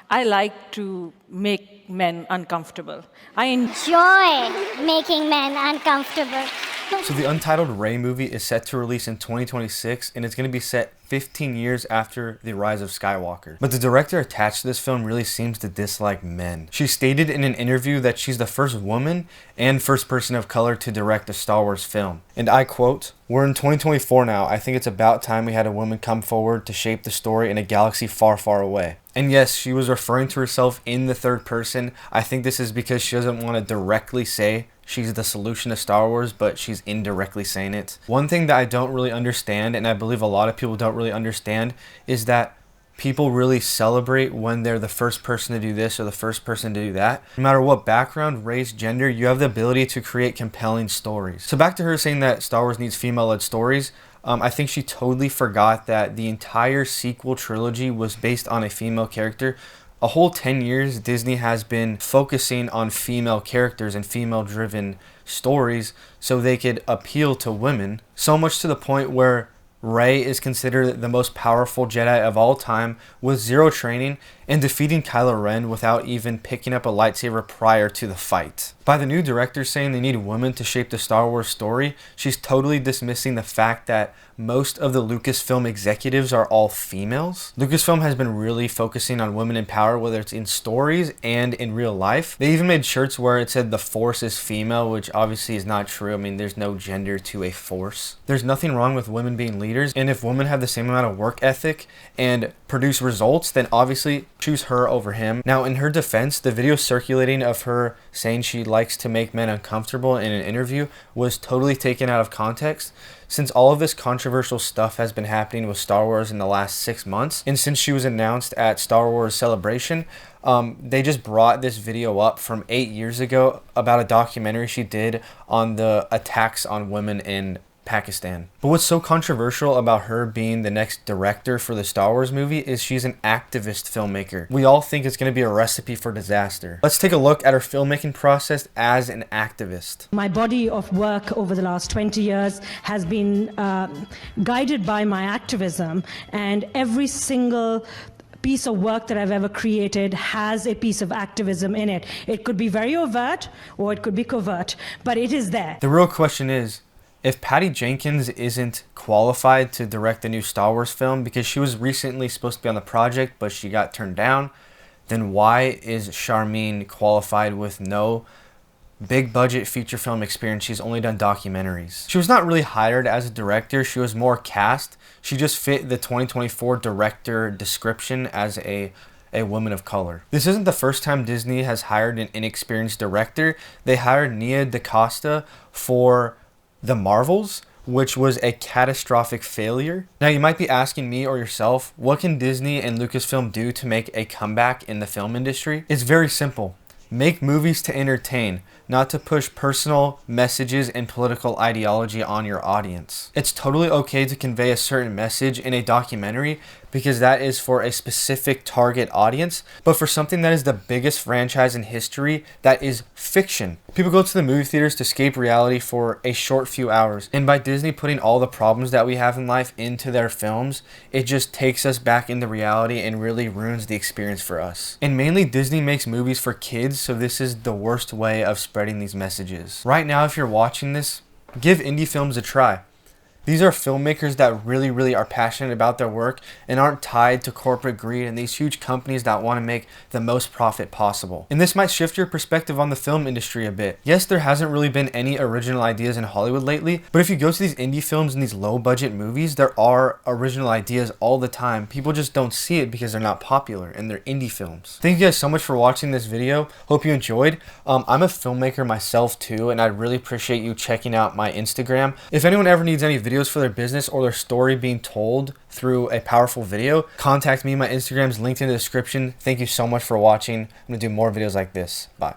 I like to make men uncomfortable. I Enjoy making men uncomfortable. So the untitled Rey movie is set to release in 2026, and it's going to be set 15 years after the rise of Skywalker. But the director attached to this film really seems to dislike men. She stated in an interview that she's the first woman and first person of color to direct a Star Wars film. And I quote, "We're in 2024 now. I think it's about time we had a woman come forward to shape the story in a galaxy far, far away." And yes, she was referring to herself in the third person. I think this is because she doesn't want to directly say she's the solution to Star Wars, but she's indirectly saying it. One thing that I don't really understand, and I believe a lot of people don't really understand, is that people really celebrate when they're the first person to do this or the first person to do that. No matter what background, race, gender, you have the ability to create compelling stories. So back to her saying that Star Wars needs female-led stories. I think she totally forgot that the entire sequel trilogy was based on a female character. A whole 10 years, Disney has been focusing on female characters and female-driven stories so they could appeal to women. So much to the point where Rey is considered the most powerful Jedi of all time with zero training and defeating Kylo Ren without even picking up a lightsaber prior to the fight. By the new director saying they need women to shape the Star Wars story, she's totally dismissing the fact that most of the Lucasfilm executives are all females. Lucasfilm has been really focusing on women in power, whether it's in stories and in real life. They even made shirts where it said the Force is female, which obviously is not true. I mean, there's no gender to a Force. There's nothing wrong with women being leaders, and if women have the same amount of work ethic and produce results, then obviously choose her over him. Now, in her defense, the video circulating of her saying she likes to make men uncomfortable in an interview was totally taken out of context, since all of this controversial stuff has been happening with Star Wars in the last 6 months, and since she was announced at Star Wars Celebration, they just brought this video up from 8 years ago about a documentary she did on the attacks on women in Pakistan. But what's so controversial about her being the next director for the Star Wars movie is she's an activist filmmaker. We all think it's going to be a recipe for disaster. Let's take a look at her filmmaking process as an activist. My body of work over the last 20 years has been guided by my activism, and every single piece of work that I've ever created has a piece of activism in it. It could be very overt or it could be covert, but it is there. The real question is, if Patty Jenkins isn't qualified to direct the new Star Wars film because she was recently supposed to be on the project but she got turned down, then why is Sharmeen qualified with no big budget feature film experience? She's only done documentaries. She was not really hired as a director, she was more cast. She just fit the 2024 director description as a woman of color. This isn't the first time Disney has hired an inexperienced director. They hired Nia DaCosta for The Marvels, which was a catastrophic failure. Now you might be asking me or yourself, what can Disney and Lucasfilm do to make a comeback in the film industry? It's very simple. Make movies to entertain, not to push personal messages and political ideology on your audience. It's totally okay to convey a certain message in a documentary because that is for a specific target audience, but for something that is the biggest franchise in history, that is fiction. People go to the movie theaters to escape reality for a short few hours, and by Disney putting all the problems that we have in life into their films, it just takes us back into reality and really ruins the experience for us. And mainly Disney makes movies for kids, so this is the worst way of spreading these messages. Right now, if you're watching this, give indie films a try. These are filmmakers that really are passionate about their work and aren't tied to corporate greed and these huge companies that want to make the most profit possible. And this might shift your perspective on the film industry a bit. Yes, there hasn't really been any original ideas in Hollywood lately, but if you go to these indie films and these low budget movies, there are original ideas all the time. People just don't see it because they're not popular and they're indie films. Thank you guys so much for watching this video. Hope you enjoyed. I'm a filmmaker myself too, and I'd really appreciate you checking out my Instagram. If anyone ever needs any videos for their business or their story being told through a powerful video, contact me. My Instagram is linked in the description. Thank you so much for watching. I'm gonna do more videos like this. Bye.